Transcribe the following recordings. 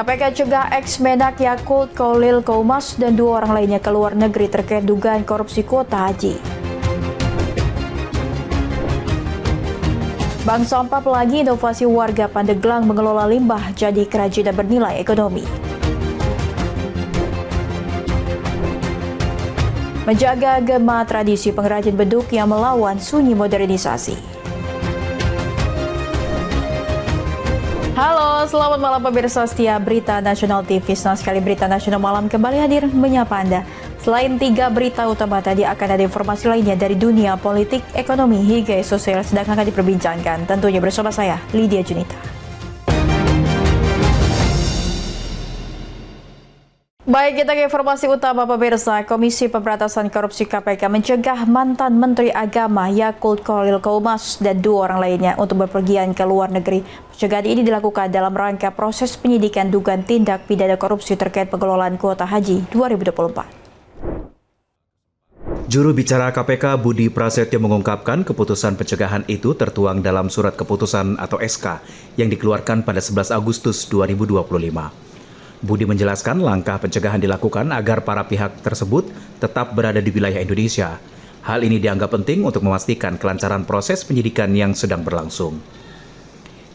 KPK cegah ex-Menak Yakult Khalil Qoumas dan 2 orang lainnya ke luar negeri terkait dugaan korupsi kuota haji. Bank Sampah pelagi inovasi warga Pandeglang mengelola limbah jadi kerajinan bernilai ekonomi. Menjaga gema tradisi pengrajin beduk yang melawan sunyi modernisasi. Halo, selamat malam pemirsa setia Berita Nasional TV. Senang sekali Berita Nasional Malam kembali hadir menyapa Anda. Selain 3 berita utama tadi, akan ada informasi lainnya dari dunia politik, ekonomi, hingga sosial sedang akan diperbincangkan. Tentunya bersama saya, Lydia Junita. Baik, kita ke informasi utama pemirsa. Komisi Pemberantasan Korupsi KPK mencegah mantan Menteri Agama Yakult Khalil Qoumas dan 2 orang lainnya untuk berpergian ke luar negeri. Pencegahan ini dilakukan dalam rangka proses penyidikan dugaan tindak pidana korupsi terkait pengelolaan kuota haji 2024. Juru bicara KPK Budi Prasetyo mengungkapkan keputusan pencegahan itu tertuang dalam surat keputusan atau SK yang dikeluarkan pada 11 Agustus 2025. Budi menjelaskan langkah pencegahan dilakukan agar para pihak tersebut tetap berada di wilayah Indonesia. Hal ini dianggap penting untuk memastikan kelancaran proses penyidikan yang sedang berlangsung.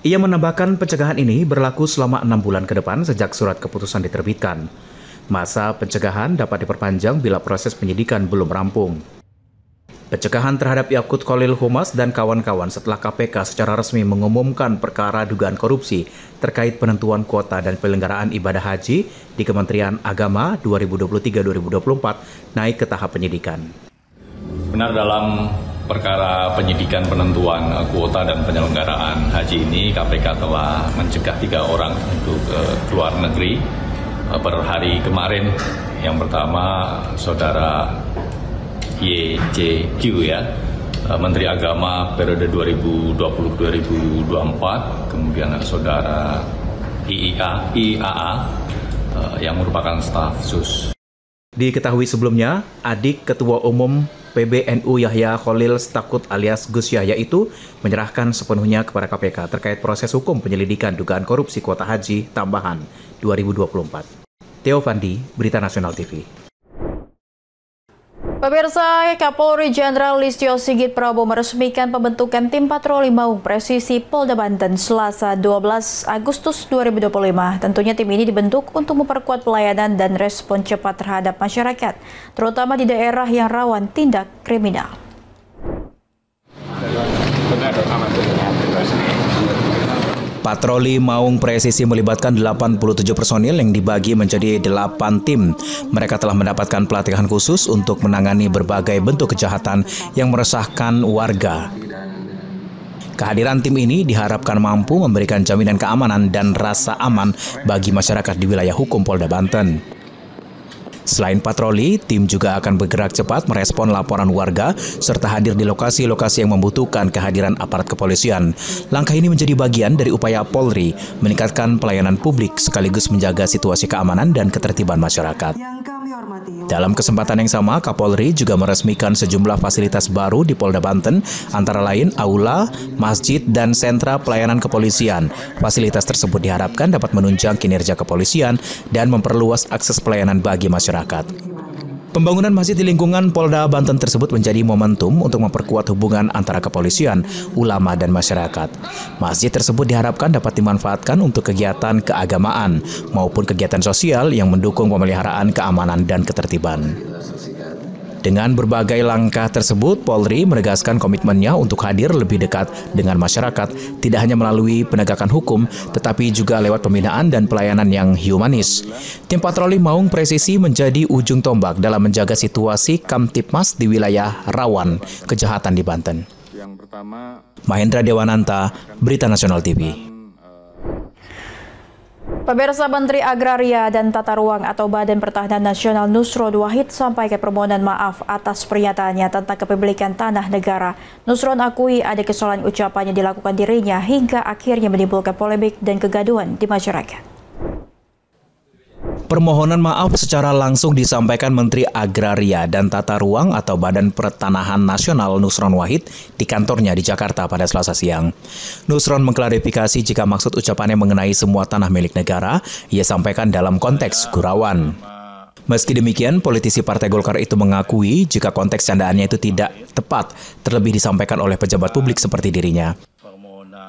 Ia menambahkan pencegahan ini berlaku selama 6 bulan ke depan sejak surat keputusan diterbitkan. Masa pencegahan dapat diperpanjang bila proses penyidikan belum rampung. Pencegahan terhadap Yakult Khalil Qoumas dan kawan-kawan setelah KPK secara resmi mengumumkan perkara dugaan korupsi terkait penentuan kuota dan penyelenggaraan ibadah haji di Kementerian Agama 2023-2024 naik ke tahap penyidikan. Benar, dalam perkara penyidikan penentuan kuota dan penyelenggaraan haji ini, KPK telah mencegah 3 orang untuk keluar negeri per hari kemarin. Yang pertama, Saudara YCQ Menteri Agama periode 2020-2024, kemudian Saudara IAA yang merupakan staf sus. Diketahui sebelumnya, adik Ketua Umum PBNU Yahya Khalil Stakut alias Gus Yahya itu menyerahkan sepenuhnya kepada KPK terkait proses hukum penyelidikan dugaan korupsi kuota haji tambahan 2024. Theo Fandi, Berita Nasional TV. Pemirsa, Kapolri Jenderal Listio Sigit Prabowo meresmikan pembentukan tim patroli Maung Presisi Polda Banten Selasa 12 Agustus 2025. Tentunya tim ini dibentuk untuk memperkuat pelayanan dan respon cepat terhadap masyarakat, terutama di daerah yang rawan tindak kriminal. Patroli Maung Presisi melibatkan 87 personil yang dibagi menjadi 8 tim. Mereka telah mendapatkan pelatihan khusus untuk menangani berbagai bentuk kejahatan yang meresahkan warga. Kehadiran tim ini diharapkan mampu memberikan jaminan keamanan dan rasa aman bagi masyarakat di wilayah hukum Polda Banten. Selain patroli, tim juga akan bergerak cepat merespon laporan warga serta hadir di lokasi-lokasi yang membutuhkan kehadiran aparat kepolisian. Langkah ini menjadi bagian dari upaya Polri meningkatkan pelayanan publik sekaligus menjaga situasi keamanan dan ketertiban masyarakat. Dalam kesempatan yang sama, Kapolri juga meresmikan sejumlah fasilitas baru di Polda Banten, antara lain aula, masjid, dan sentra pelayanan kepolisian. Fasilitas tersebut diharapkan dapat menunjang kinerja kepolisian dan memperluas akses pelayanan bagi masyarakat. Pembangunan masjid di lingkungan Polda Banten tersebut menjadi momentum untuk memperkuat hubungan antara kepolisian, ulama, dan masyarakat. Masjid tersebut diharapkan dapat dimanfaatkan untuk kegiatan keagamaan maupun kegiatan sosial yang mendukung pemeliharaan keamanan dan ketertiban. Dengan berbagai langkah tersebut, Polri menegaskan komitmennya untuk hadir lebih dekat dengan masyarakat, tidak hanya melalui penegakan hukum, tetapi juga lewat pembinaan dan pelayanan yang humanis. Tim patroli Maung Presisi menjadi ujung tombak dalam menjaga situasi Kamtipmas di wilayah rawan kejahatan di Banten. Yang pertama, Mahendra Dewananta, Berita Nasional TV. Pemirsa, Menteri Agraria dan Tata Ruang atau Badan Pertahanan Nasional Nusron Wahid sampaikan permohonan maaf atas pernyataannya tentang kepemilikan tanah negara. Nusron akui ada kesalahan ucapannya dilakukan dirinya hingga akhirnya menimbulkan polemik dan kegaduhan di masyarakat. Permohonan maaf secara langsung disampaikan Menteri Agraria dan Tata Ruang atau Badan Pertanahan Nasional Nusron Wahid di kantornya di Jakarta pada Selasa siang. Nusron mengklarifikasi jika maksud ucapannya mengenai semua tanah milik negara, ia sampaikan dalam konteks gurauan. Meski demikian, politisi Partai Golkar itu mengakui jika konteks candaannya itu tidak tepat, terlebih disampaikan oleh pejabat publik seperti dirinya.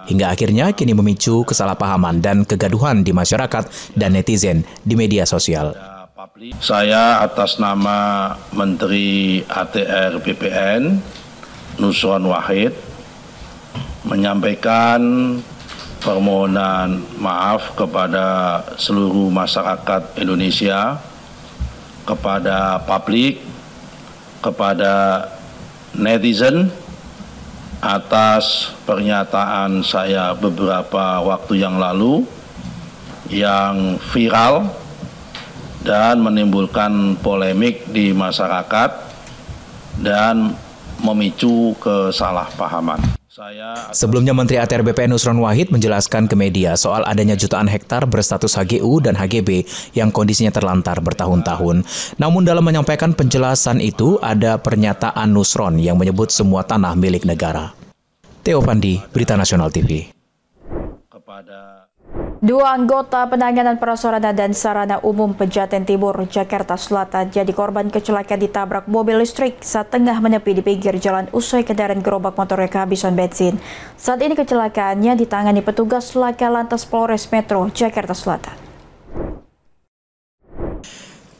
Hingga akhirnya kini memicu kesalahpahaman dan kegaduhan di masyarakat dan netizen di media sosial. Saya atas nama Menteri ATR BPN Nusron Wahid menyampaikan permohonan maaf kepada seluruh masyarakat Indonesia, kepada publik, kepada netizen atas pernyataan saya beberapa waktu yang lalu yang viral dan menimbulkan polemik di masyarakat dan memicu kesalahpahaman. Sebelumnya Menteri ATR BPN Nusron Wahid menjelaskan ke media soal adanya jutaan hektar berstatus HGU dan HGB yang kondisinya terlantar bertahun-tahun. Namun dalam menyampaikan penjelasan itu ada pernyataan Nusron yang menyebut semua tanah milik negara. Theo Pandi, Berita Nasional TV. Dua anggota penanganan prasarana dan sarana umum Pejaten Timur, Jakarta Selatan jadi korban kecelakaan ditabrak mobil listrik saat tengah menepi di pinggir jalan usai kendaraan gerobak motornya kehabisan bensin. Saat ini kecelakaannya ditangani petugas Laka Lantas Polres Metro Jakarta Selatan.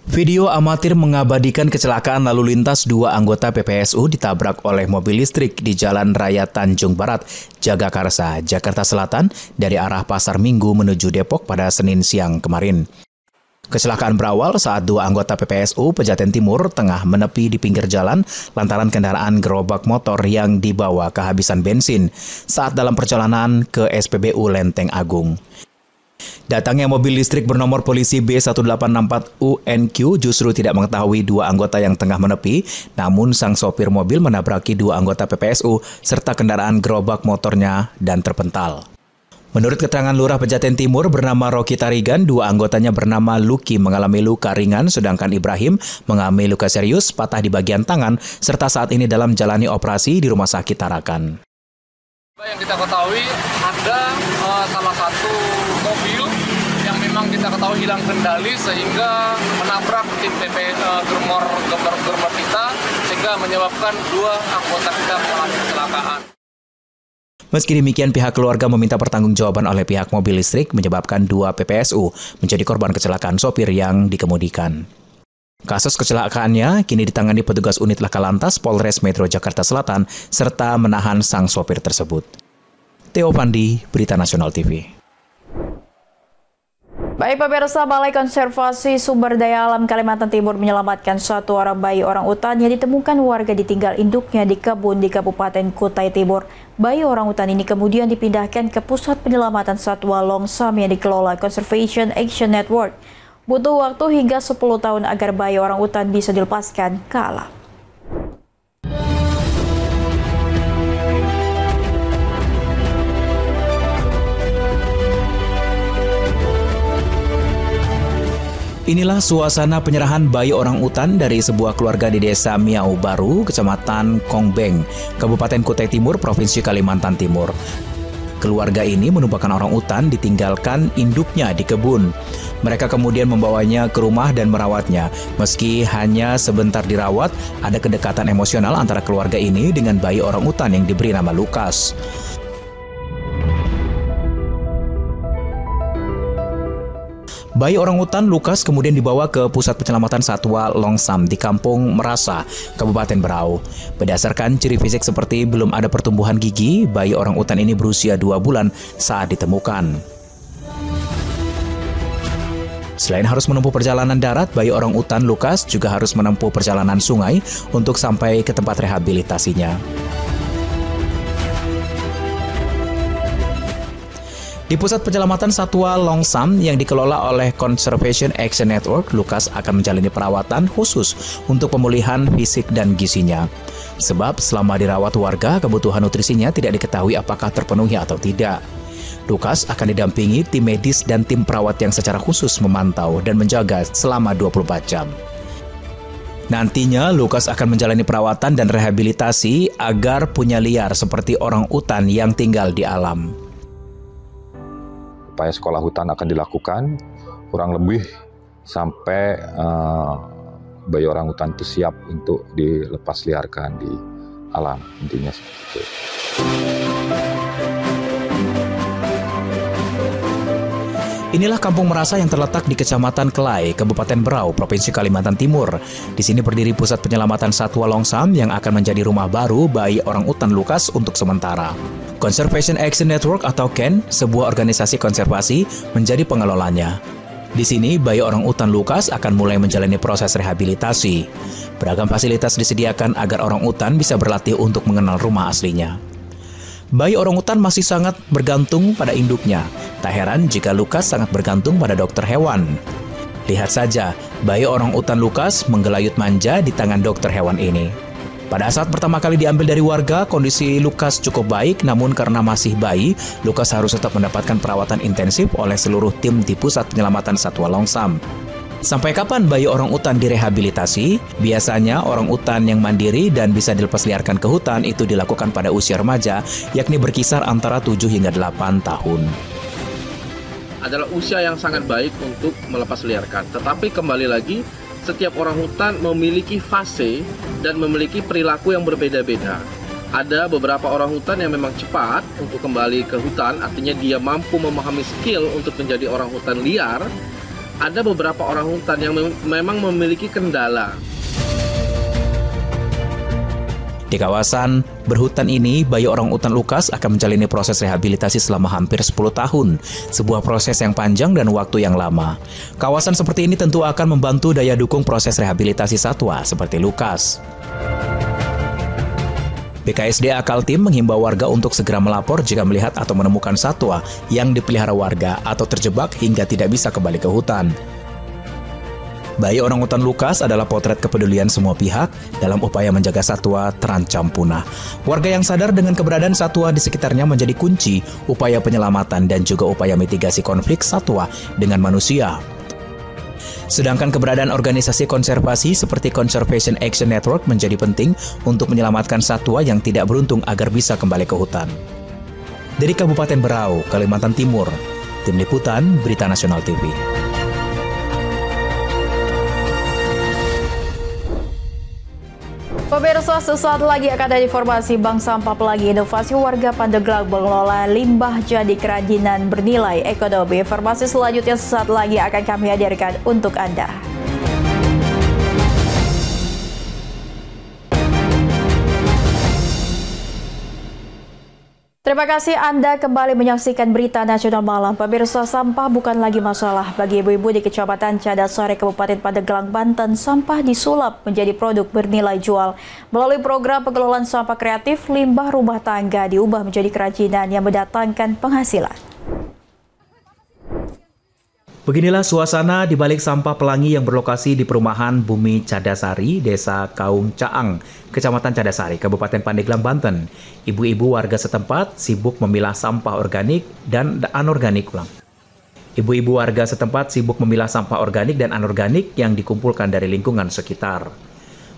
Video amatir mengabadikan kecelakaan lalu lintas dua anggota PPSU ditabrak oleh mobil listrik di Jalan Raya Tanjung Barat, Jagakarsa, Jakarta Selatan dari arah Pasar Minggu menuju Depok pada Senin siang kemarin. Kecelakaan berawal saat dua anggota PPSU Pejaten Timur tengah menepi di pinggir jalan lantaran kendaraan gerobak motor yang dibawa kehabisan bensin saat dalam perjalanan ke SPBU Lenteng Agung. Datangnya mobil listrik bernomor polisi B1864 UNQ justru tidak mengetahui dua anggota yang tengah menepi, namun sang sopir mobil menabraki dua anggota PPSU serta kendaraan gerobak motornya dan terpental. Menurut keterangan Lurah Pejaten Timur bernama Rocky Tarigan, dua anggotanya bernama Luki mengalami luka ringan, sedangkan Ibrahim mengalami luka serius, patah di bagian tangan, serta saat ini dalam jalani operasi di Rumah Sakit Tarakan. Yang kita ketahui ada salah satu mobil yang memang kita ketahui hilang kendali sehingga menabrak tim germor kita sehingga menyebabkan dua anggota kita mengalami kecelakaan. Meski demikian, pihak keluarga meminta pertanggungjawaban oleh pihak mobil listrik menyebabkan dua PPSU menjadi korban kecelakaan sopir yang dikemudikan. Kasus kecelakaannya kini ditangani petugas unit Laka Lantas Polres Metro Jakarta Selatan serta menahan sang sopir tersebut. Theo Pandi, Berita Nasional TV. Baik pemirsa, Balai Konservasi Sumber Daya Alam Kalimantan Timur menyelamatkan satu orang bayi orang utan yang ditemukan warga ditinggal induknya di kebun di Kabupaten Kutai Timur. Bayi orang utan ini kemudian dipindahkan ke Pusat Penyelamatan Satwa Longsam yang dikelola Conservation Action Network. Butuh waktu hingga 10 tahun agar bayi orang utan bisa dilepaskan ke alam. Inilah suasana penyerahan bayi orang utan dari sebuah keluarga di Desa Miau Baru, Kecamatan Kongbeng, Kabupaten Kutai Timur, Provinsi Kalimantan Timur. Keluarga ini menumpahkan orang utan ditinggalkan induknya di kebun. Mereka kemudian membawanya ke rumah dan merawatnya. Meski hanya sebentar dirawat, ada kedekatan emosional antara keluarga ini dengan bayi orang utan yang diberi nama Lukas. Bayi orang utan Lukas kemudian dibawa ke Pusat Penyelamatan Satwa Longsam di Kampung Merasa, Kabupaten Berau. Berdasarkan ciri fisik seperti belum ada pertumbuhan gigi, bayi orang utan ini berusia 2 bulan saat ditemukan. Selain harus menempuh perjalanan darat, bayi orang utan Lukas juga harus menempuh perjalanan sungai untuk sampai ke tempat rehabilitasinya. Di Pusat Penyelamatan Satwa Longsam yang dikelola oleh Conservation Action Network, Lukas akan menjalani perawatan khusus untuk pemulihan fisik dan gizinya. Sebab selama dirawat warga, kebutuhan nutrisinya tidak diketahui apakah terpenuhi atau tidak. Lukas akan didampingi tim medis dan tim perawat yang secara khusus memantau dan menjaga selama 24 jam. Nantinya, Lukas akan menjalani perawatan dan rehabilitasi agar punya liar seperti orang utan yang tinggal di alam. Upaya sekolah hutan akan dilakukan kurang lebih sampai bayi orang hutan itu siap untuk dilepas liarkan di alam, intinya seperti itu. Inilah Kampung Merasa yang terletak di Kecamatan Kelai, Kabupaten Berau, Provinsi Kalimantan Timur. Di sini berdiri pusat penyelamatan satwa longsam yang akan menjadi rumah baru bayi orang utan Lukas untuk sementara. Conservation Action Network atau CAN, sebuah organisasi konservasi, menjadi pengelolanya. Di sini, bayi orang utan Lukas akan mulai menjalani proses rehabilitasi. Beragam fasilitas disediakan agar orang utan bisa berlatih untuk mengenal rumah aslinya. Bayi orang utan masih sangat bergantung pada induknya. Tak heran jika Lukas sangat bergantung pada dokter hewan. Lihat saja, bayi orang utan Lukas menggelayut manja di tangan dokter hewan ini. Pada saat pertama kali diambil dari warga, kondisi Lukas cukup baik, namun karena masih bayi, Lukas harus tetap mendapatkan perawatan intensif oleh seluruh tim di Pusat Penyelamatan Satwa Longsam. Sampai kapan bayi orang utan direhabilitasi? Biasanya orang utan yang mandiri dan bisa dilepas liarkan ke hutan itu dilakukan pada usia remaja, yakni berkisar antara 7 hingga 8 tahun. Adalah usia yang sangat baik untuk melepas liarkan. Tetapi kembali lagi, setiap orang hutan memiliki fase dan memiliki perilaku yang berbeda-beda. Ada beberapa orang hutan yang memang cepat untuk kembali ke hutan, artinya dia mampu memahami skill untuk menjadi orang hutan liar. Ada beberapa orang hutan yang memang memiliki kendala. Di kawasan berhutan ini, bayi orang utan Lukas akan menjalani proses rehabilitasi selama hampir 10 tahun. Sebuah proses yang panjang dan waktu yang lama. Kawasan seperti ini tentu akan membantu daya dukung proses rehabilitasi satwa seperti Lukas. BKSDA Kaltim menghimbau warga untuk segera melapor jika melihat atau menemukan satwa yang dipelihara warga atau terjebak hingga tidak bisa kembali ke hutan. Bayi orang utan Lukas adalah potret kepedulian semua pihak dalam upaya menjaga satwa terancam punah. Warga yang sadar dengan keberadaan satwa di sekitarnya menjadi kunci upaya penyelamatan dan juga upaya mitigasi konflik satwa dengan manusia. Sedangkan keberadaan organisasi konservasi seperti Conservation Action Network menjadi penting untuk menyelamatkan satwa yang tidak beruntung agar bisa kembali ke hutan. Dari Kabupaten Berau, Kalimantan Timur, Tim Liputan Berita Nasional TV. Pemirsa, sesaat lagi akan ada informasi Bank Sampah Pelangi Inovasi Warga Pandeglang mengelola limbah jadi kerajinan bernilai ekonomi. Informasi selanjutnya sesaat lagi akan kami hadirkan untuk Anda. Terima kasih Anda kembali menyaksikan Berita Nasional Malam. Pemirsa, sampah bukan lagi masalah bagi ibu-ibu di Kecamatan Cadasari, Kabupaten Pandeglang, Banten. Sampah disulap menjadi produk bernilai jual. Melalui program pengelolaan sampah kreatif, limbah rumah tangga diubah menjadi kerajinan yang mendatangkan penghasilan. Beginilah suasana di balik sampah pelangi yang berlokasi di perumahan Bumi Cadasari, Desa Kaung Caang, Kecamatan Cadasari, Kabupaten Pandeglang, Banten. Ibu-ibu warga setempat sibuk memilah sampah organik dan anorganik ulang. Ibu-ibu warga setempat sibuk memilah sampah organik dan anorganik yang dikumpulkan dari lingkungan sekitar.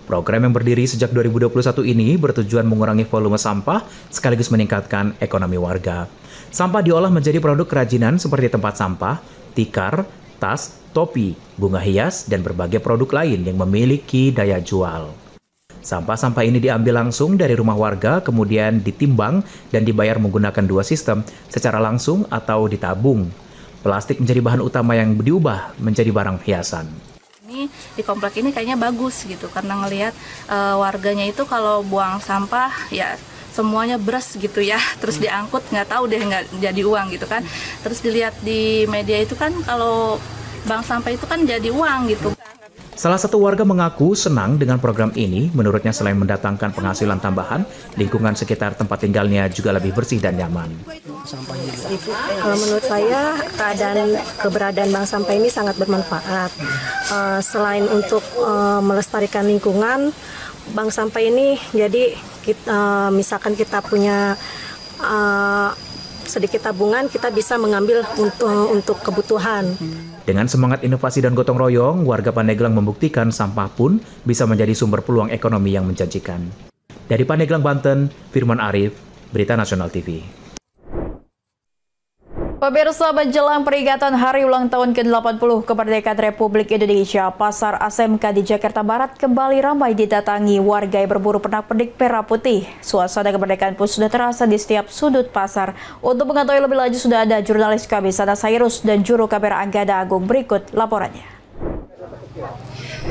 Program yang berdiri sejak 2021 ini bertujuan mengurangi volume sampah sekaligus meningkatkan ekonomi warga. Sampah diolah menjadi produk kerajinan seperti tempat sampah, tikar, tas, topi, bunga hias, dan berbagai produk lain yang memiliki daya jual. Sampah-sampah ini diambil langsung dari rumah warga, kemudian ditimbang dan dibayar menggunakan 2 sistem, secara langsung atau ditabung. Plastik menjadi bahan utama yang diubah menjadi barang hiasan. Ini di komplek ini kayaknya bagus gitu, karena ngelihat warganya itu kalau buang sampah ya semuanya beres gitu ya, terus diangkut nggak tahu deh nggak jadi uang gitu kan. Terus dilihat di media itu kan kalau bank sampah itu kan jadi uang gitu. Salah satu warga mengaku senang dengan program ini. Menurutnya selain mendatangkan penghasilan tambahan, lingkungan sekitar tempat tinggalnya juga lebih bersih dan nyaman. Menurut saya keberadaan bank sampah ini sangat bermanfaat. Selain untuk melestarikan lingkungan, bank sampah ini jadi misalkan kita punya sedikit tabungan kita bisa mengambil untuk kebutuhan. Dengan semangat inovasi dan gotong royong, warga Pandeglang membuktikan sampah pun bisa menjadi sumber peluang ekonomi yang menjanjikan. Dari Pandeglang, Banten, Firman Arif, Berita Nasional TV. Pemirsa, menjelang peringatan Hari Ulang Tahun ke-80 Kemerdekaan Republik Indonesia, Pasar ASMK di Jakarta Barat kembali ramai didatangi warga yang berburu pernak-pernik merah putih. Suasana kemerdekaan pun sudah terasa di setiap sudut pasar. Untuk mengetahui lebih lanjut sudah ada jurnalis kami Sana Sairus dan juru kamera Anggada Agung. Berikut laporannya.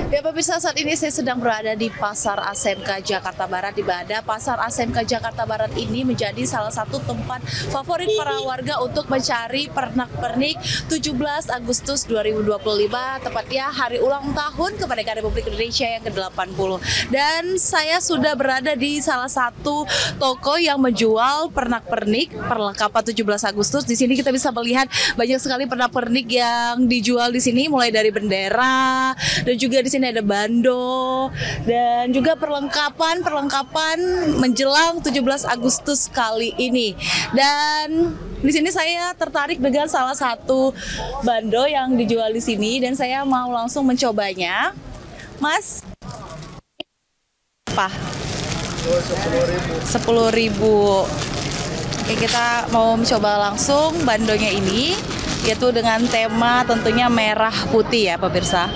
Ya pemirsa, saat ini saya sedang berada di Pasar ASMK Jakarta Barat, di mana Pasar ASMK Jakarta Barat ini menjadi salah satu tempat favorit para warga untuk mencari pernak-pernik 17 Agustus 2025, tepatnya hari ulang tahun kemerdekaan Republik Indonesia yang ke-80. Dan saya sudah berada di salah satu toko yang menjual pernak-pernik perlengkapan 17 Agustus. Di sini kita bisa melihat banyak sekali pernak-pernik yang dijual di sini, mulai dari bendera dan juga di sini ada bando dan juga perlengkapan menjelang 17 Agustus kali ini. Dan di sini saya tertarik dengan salah satu bando yang dijual di sini dan saya mau langsung mencobanya. Mas, apa? 10.000. Oke, kita mau mencoba langsung bandonya ini, yaitu dengan tema tentunya merah putih ya pemirsa.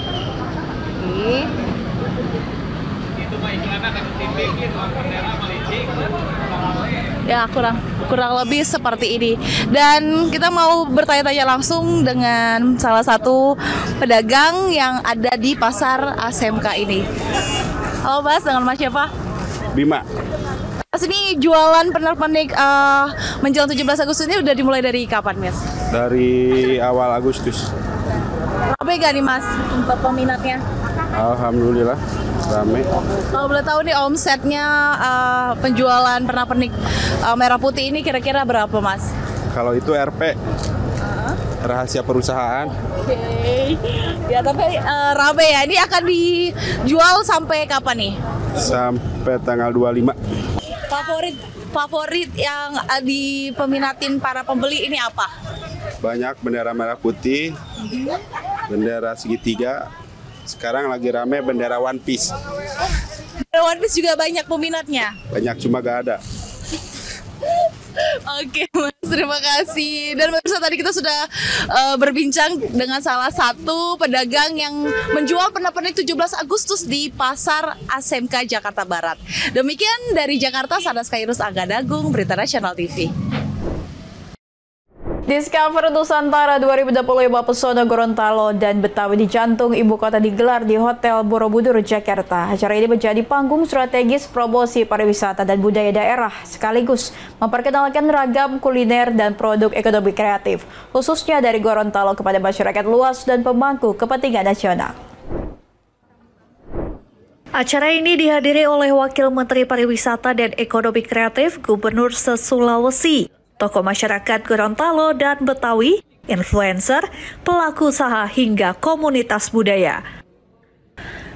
Ya, kurang lebih seperti ini. Dan kita mau bertanya-tanya langsung dengan salah satu pedagang yang ada di Pasar ASMK ini. Halo Mas, dengan Mas siapa? Bima. Mas, ini jualan pernak-pernik menjelang 17 Agustus ini udah dimulai dari kapan, Mas? Dari awal Agustus. Ramai gak nih Mas untuk peminatnya? Alhamdulillah rame. Kalau boleh tahu nih omsetnya penjualan pernak-pernik merah putih ini kira-kira berapa Mas? Kalau itu RP, rahasia perusahaan. Oke. Ya tapi rame ya. Ini akan dijual sampai kapan nih? Sampai tanggal 25. Favorit yang dipeminatin para pembeli ini apa? Banyak bendera merah putih, bendera segitiga. Sekarang lagi rame bendera One Piece. Bendera One Piece juga banyak peminatnya? Banyak, cuma gak ada. Oke Mas, terima kasih. Dan pemirsa, tadi kita sudah berbincang dengan salah satu pedagang yang menjual pernak-pernik 17 Agustus di Pasar ASMK Jakarta Barat. Demikian dari Jakarta, Sana Sairus, Anggada Agung, Berita Nasional TV. Discover Nusantara 2025 Pesona Gorontalo dan Betawi di jantung ibu kota digelar di Hotel Borobudur, Jakarta. Acara ini menjadi panggung strategis promosi pariwisata dan budaya daerah, sekaligus memperkenalkan ragam kuliner dan produk ekonomi kreatif, khususnya dari Gorontalo kepada masyarakat luas dan pemangku kepentingan nasional. Acara ini dihadiri oleh Wakil Menteri Pariwisata dan Ekonomi Kreatif Gubernur se-Sulawesi, tokoh masyarakat Gorontalo dan Betawi, influencer, pelaku usaha hingga komunitas budaya.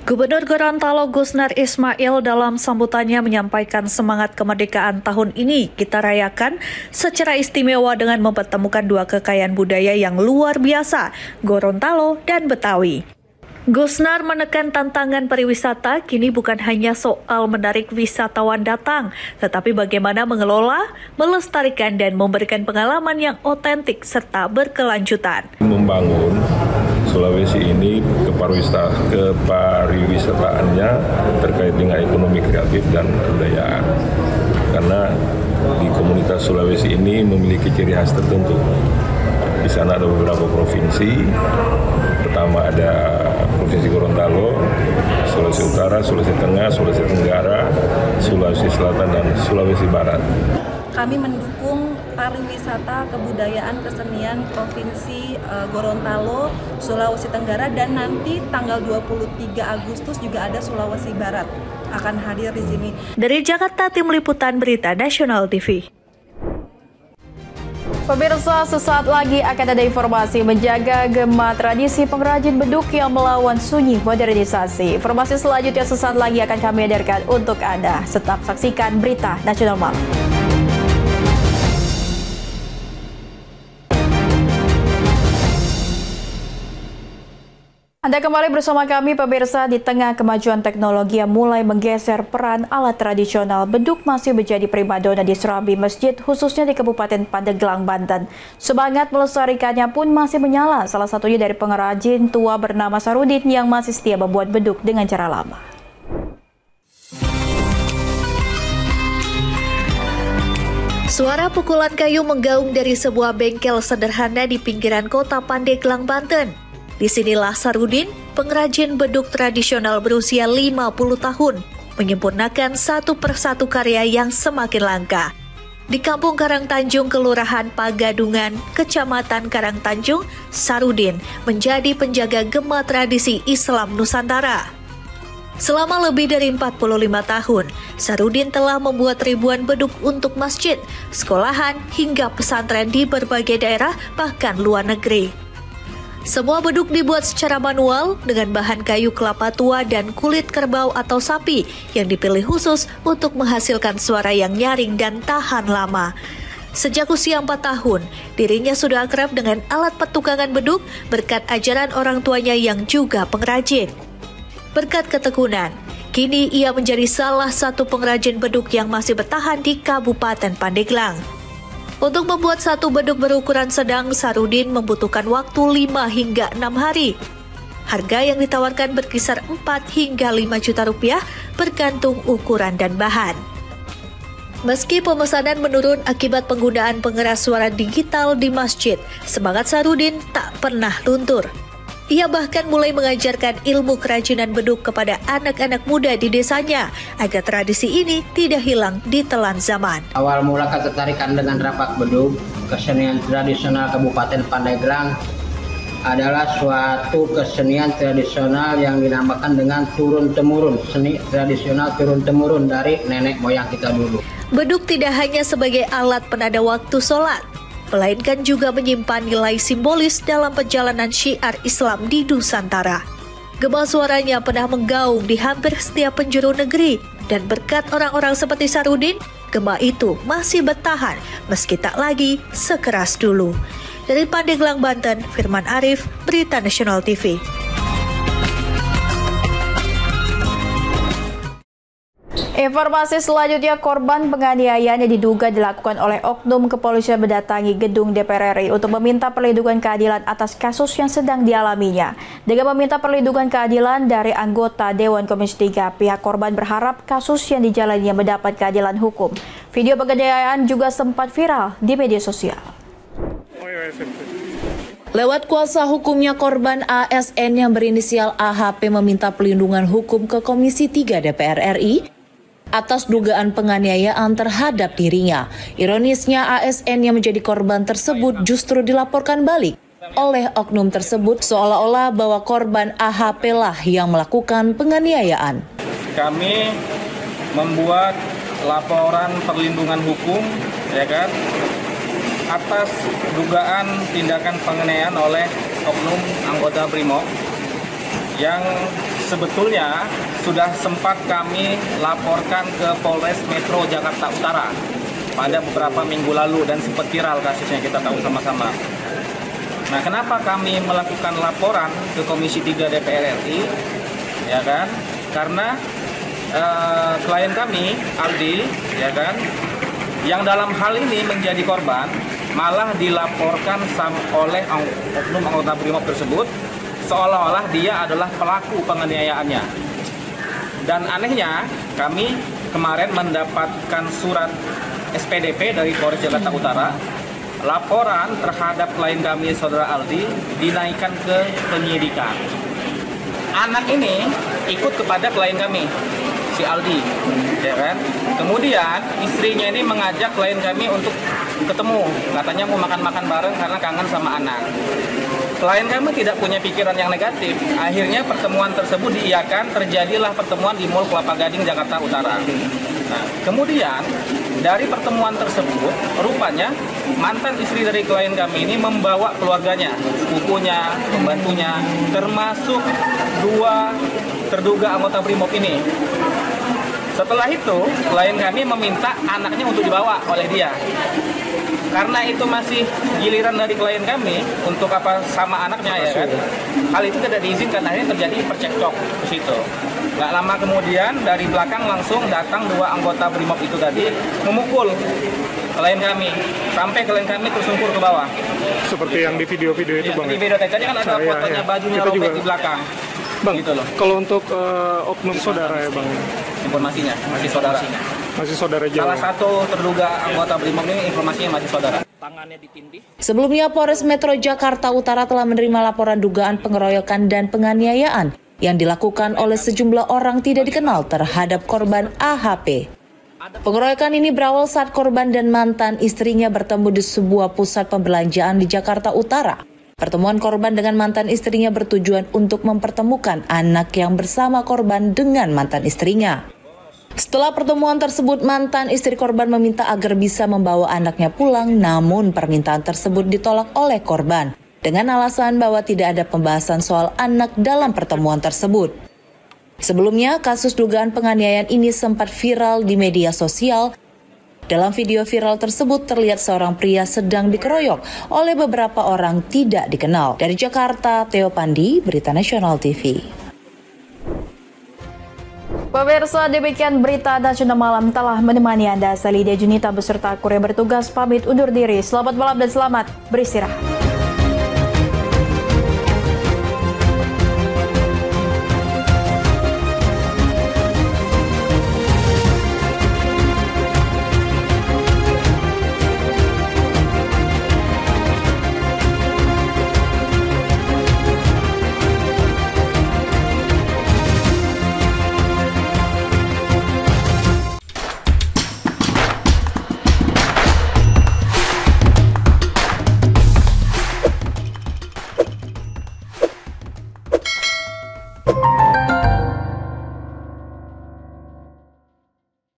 Gubernur Gorontalo Gusnar Ismail dalam sambutannya menyampaikan semangat kemerdekaan tahun ini kita rayakan secara istimewa dengan mempertemukan dua kekayaan budaya yang luar biasa, Gorontalo dan Betawi. Gusnar menekan tantangan pariwisata kini bukan hanya soal menarik wisatawan datang, tetapi bagaimana mengelola, melestarikan, dan memberikan pengalaman yang otentik serta berkelanjutan. Membangun Sulawesi ini kepariwisataannya terkait dengan ekonomi kreatif dan kebudayaan. Karena di komunitas Sulawesi ini memiliki ciri khas tertentu. Di sana ada beberapa provinsi. Pertama ada Provinsi Gorontalo, Sulawesi Utara, Sulawesi Tengah, Sulawesi Tenggara, Sulawesi Selatan, dan Sulawesi Barat. Kami mendukung pariwisata, kebudayaan, kesenian Provinsi Gorontalo, Sulawesi Tenggara, dan nanti tanggal 23 Agustus juga ada Sulawesi Barat akan hadir di sini. Dari Jakarta, Tim Liputan Berita Nasional TV. Pemirsa, sesaat lagi akan ada informasi menjaga gema tradisi pengrajin beduk yang melawan sunyi modernisasi. Informasi selanjutnya sesaat lagi akan kami hadirkan untuk Anda. Tetap saksikan Berita Nasional Malam. Anda kembali bersama kami pemirsa. Di tengah kemajuan teknologi yang mulai menggeser peran alat tradisional, beduk masih menjadi primadona di serambi masjid, khususnya di Kabupaten Pandeglang, Banten. Semangat melestarikannya pun masih menyala, salah satunya dari pengrajin tua bernama Sarudin yang masih setia membuat beduk dengan cara lama. Suara pukulan kayu menggaung dari sebuah bengkel sederhana di pinggiran kota Pandeglang, Banten. Disinilah Sarudin, pengrajin beduk tradisional berusia 50 tahun, menyempurnakan satu persatu karya yang semakin langka. Di Kampung Karangtanjung, Kelurahan Pagadungan, Kecamatan Karangtanjung, Sarudin menjadi penjaga gema tradisi Islam Nusantara. Selama lebih dari 45 tahun, Sarudin telah membuat ribuan beduk untuk masjid, sekolahan, hingga pesantren di berbagai daerah, bahkan luar negeri. Semua beduk dibuat secara manual dengan bahan kayu kelapa tua dan kulit kerbau atau sapi yang dipilih khusus untuk menghasilkan suara yang nyaring dan tahan lama. Sejak usia 4 tahun, dirinya sudah akrab dengan alat petukangan beduk berkat ajaran orang tuanya yang juga pengrajin. Berkat ketekunan, kini ia menjadi salah satu pengrajin beduk yang masih bertahan di Kabupaten Pandeglang. Untuk membuat satu beduk berukuran sedang, Sarudin membutuhkan waktu 5 hingga 6 hari. Harga yang ditawarkan berkisar 4 hingga 5 juta rupiah bergantung ukuran dan bahan. Meski pemesanan menurun akibat penggunaan pengeras suara digital di masjid, semangat Sarudin tak pernah luntur. Ia bahkan mulai mengajarkan ilmu kerajinan beduk kepada anak-anak muda di desanya agar tradisi ini tidak hilang ditelan zaman. Awal mula ketertarikan dengan rapak beduk, kesenian tradisional Kabupaten Pandeglang adalah suatu kesenian tradisional yang dinamakan dengan turun-temurun, seni tradisional turun-temurun dari nenek moyang kita dulu. Beduk tidak hanya sebagai alat penanda waktu sholat, melainkan juga menyimpan nilai simbolis dalam perjalanan syiar Islam di Nusantara. Gema suaranya pernah menggaung di hampir setiap penjuru negeri, dan berkat orang-orang seperti Sarudin, gema itu masih bertahan meski tak lagi sekeras dulu. Dari Pandeglang, Banten, Firman Arif, Berita Nasional TV. Informasi selanjutnya, korban penganiayaan yang diduga dilakukan oleh oknum kepolisian mendatangi gedung DPR RI untuk meminta perlindungan keadilan atas kasus yang sedang dialaminya. Dengan meminta perlindungan keadilan dari anggota Dewan Komisi 3, pihak korban berharap kasus yang dijalaninya mendapat keadilan hukum. Video penganiayaan juga sempat viral di media sosial. Lewat kuasa hukumnya, korban ASN yang berinisial AHP meminta perlindungan hukum ke Komisi 3 DPR RI atas dugaan penganiayaan terhadap dirinya. Ironisnya, ASN yang menjadi korban tersebut justru dilaporkan balik oleh oknum tersebut seolah-olah bahwa korban AHP lah yang melakukan penganiayaan. Kami membuat laporan perlindungan hukum, ya kan, atas dugaan tindakan penganiayaan oleh oknum anggota BRIMOB yang sebetulnya sudah sempat kami laporkan ke Polres Metro Jakarta Utara pada beberapa minggu lalu dan sempat viral kasusnya, kita tahu sama-sama. Nah, kenapa kami melakukan laporan ke Komisi 3 DPR RI? Ya kan? Karena klien kami, Aldi, ya kan, yang dalam hal ini menjadi korban, malah dilaporkan oleh oknum anggota BRIMOB tersebut seolah-olah dia adalah pelaku penganiayaannya. Dan anehnya, kami kemarin mendapatkan surat SPDP dari Polres Jakarta Utara. Laporan terhadap klien kami, Saudara Aldi, dinaikkan ke penyidikan. Anak ini ikut kepada klien kami, si Aldi, ya kan? Kemudian istrinya ini mengajak klien kami untuk ketemu, katanya mau makan-makan bareng karena kangen sama anak. Klien kami tidak punya pikiran yang negatif. Akhirnya pertemuan tersebut diiyakan, terjadilah pertemuan di Mall Kelapa Gading, Jakarta Utara. Nah, kemudian dari pertemuan tersebut, rupanya mantan istri dari klien kami ini membawa keluarganya, sepupunya, pembantunya, termasuk 2 terduga anggota BRIMOB ini. Setelah itu, klien kami meminta anaknya untuk dibawa oleh dia. karena itu masih giliran dari klien kami untuk sama anaknya ya kan. Hal itu tidak diizinkan, akhirnya terjadi percekcok ke situ. Nggak lama kemudian dari belakang langsung datang 2 anggota BRIMOB itu tadi memukul klien kami sampai klien kami tersungkur ke bawah. Seperti yang di video-video itu ya, Bang. Di video tadi kan ada fotonya bajunya robek di belakang. Bang, gitu loh. Kalau untuk oknum saudara ya Bang? Informasinya masih saudara. Masih saudara jauh. Salah satu terduga anggota BRIMOB ini informasinya masih saudara. Tangannya ditindih. Sebelumnya Polres Metro Jakarta Utara telah menerima laporan dugaan pengeroyokan dan penganiayaan yang dilakukan oleh sejumlah orang tidak dikenal terhadap korban AHP. Pengeroyokan ini berawal saat korban dan mantan istrinya bertemu di sebuah pusat pembelanjaan di Jakarta Utara. Pertemuan korban dengan mantan istrinya bertujuan untuk mempertemukan anak yang bersama korban dengan mantan istrinya. Setelah pertemuan tersebut, mantan istri korban meminta agar bisa membawa anaknya pulang, namun permintaan tersebut ditolak oleh korban dengan alasan bahwa tidak ada pembahasan soal anak dalam pertemuan tersebut. Sebelumnya, kasus dugaan penganiayaan ini sempat viral di media sosial. Dalam video viral tersebut terlihat seorang pria sedang dikeroyok oleh beberapa orang tidak dikenal. Dari Jakarta, Theo Pandi, Berita Nasional TV. Pemirsa, demikian berita nasional malam telah menemani Anda. Saya Lydia Junita beserta kru yang bertugas pamit undur diri. Selamat malam dan selamat beristirahat.